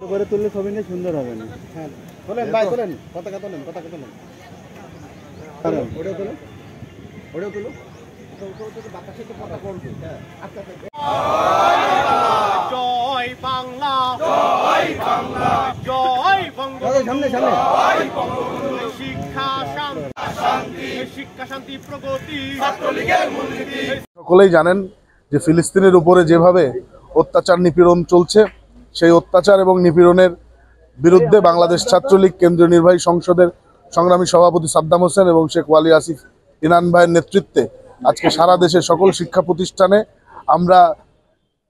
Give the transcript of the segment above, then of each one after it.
উপরে তুললে ছবি নিয়ে সুন্দর হবে না। হ্যাঁ তোলেন ভাই, তোলেন পতাকা, তোলেন পতাকা, তোলেন ওড়ে তোলেন, ওড়ে তোলো, বাতাসে তো পতাকা উঠবে। হ্যাঁ আস্তে আস্তে। জয় বাংলা, জয় বাংলা, জয় বঙ্গবন্ধু, সামনে সামনে, জয় বঙ্গবন্ধু। শিক্ষা শান্তি, শিক্ষা শান্তি প্রগতি ছাত্রলীগের মূলনীতি। সকলেই জানেন যে ফিলিস্তিনের উপরে যেভাবে অত্যাচার নিপীড়ন চলছে, সেই অত্যাচার এবং নিপীড়নের বিরুদ্ধে বাংলাদেশ ছাত্রলীগ কেন্দ্রীয় নির্বাহী সংসদের সংগ্রামী সভাপতি সাদ্দাম হোসেন এবং শেখ ওয়ালি আসিফ ইনান ভাইয়ের নেতৃত্বে আজকে সারা দেশের সকল শিক্ষা প্রতিষ্ঠানে আমরা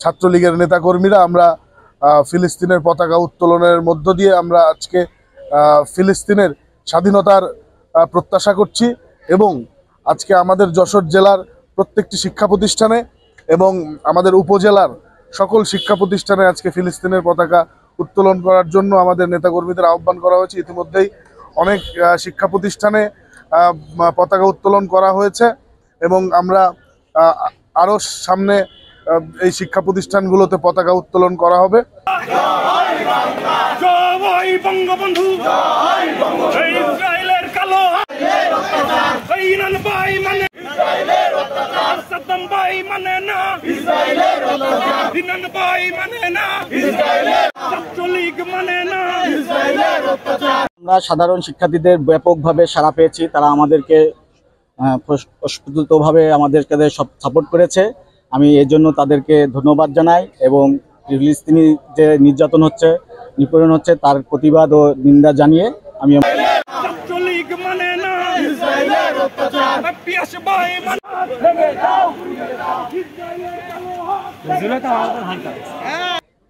ছাত্রলীগের নেতাকর্মীরা আমরা ফিলিস্তিনের পতাকা উত্তোলনের মধ্য দিয়ে আমরা আজকে ফিলিস্তিনের স্বাধীনতার প্রত্যাশা করছি। এবং আজকে আমাদের যশোর জেলার প্রত্যেকটি শিক্ষা প্রতিষ্ঠানে এবং আমাদের উপজেলার সকল শিক্ষা প্রতিষ্ঠানে আজকে ফিলিস্তিনের পতাকা উত্তোলন করার জন্য আমাদের নেতাকর্মীদের আহ্বান করা হয়েছে। ইতিমধ্যেই অনেক শিক্ষা প্রতিষ্ঠানে পতাকা উত্তোলন করা হয়েছে এবং আমরা আরও সামনে এই শিক্ষা প্রতিষ্ঠানগুলোতে পতাকা উত্তোলন করা হবে। জয় বঙ্গবন্ধু, জয় বঙ্গবন্ধু। ইসরায়েলের কালো ইনান ভাই মানে ইসরায়েলের অত্যাচার, সাদ্দাম ভাই মানে না ইসরায়েলের অত্যাচার, ইনান ভাই মানে না ইসরায়েলের, ছাত্রলীগ মানে না ইসরায়েলের অত্যাচার। আমরা সাধারণ শিক্ষার্থীদের ব্যাপকভাবে সাড়া পেয়েছি, তারা আমাদেরকে প্রস্ফুটিতভাবে আমাদেরকে সাপোর্ট করেছে। আমি এই জন্য তাদেরকে ধন্যবাদ জানাই এবং ফিলিস্তিনি যে নির্যাতন হচ্ছে, নিপীড়ন হচ্ছে, তার প্রতিবাদ ও নিন্দা জানিয়ে আমি ছাত্রলীগ মানে না ইসরায়েলের অত্যাচার,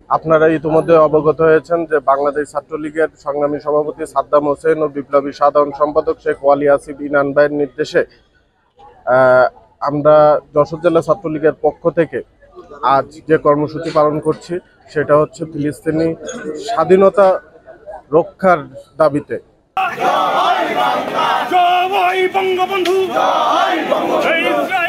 আপনারা ইতিমধ্যে অবগত হয়েছেন যে বাংলাদেশ ছাত্রলীগের সংগ্রামী সভাপতি সাদ্দাম হোসেন ও বিপ্লবী সাধারণ সম্পাদক শেখ ওয়ালি আসিফ ইনান ভাইয়ের নির্দেশে আমরা যশোর জেলা ছাত্রলীগের পক্ষ থেকে আজ যে কর্মসূচি পালন করছি সেটা হচ্ছে ফিলিস্তিনি স্বাধীনতা রক্ষার দাবিতে। জয় বঙ্গবন্ধু, জয় বঙ্গবন্ধু।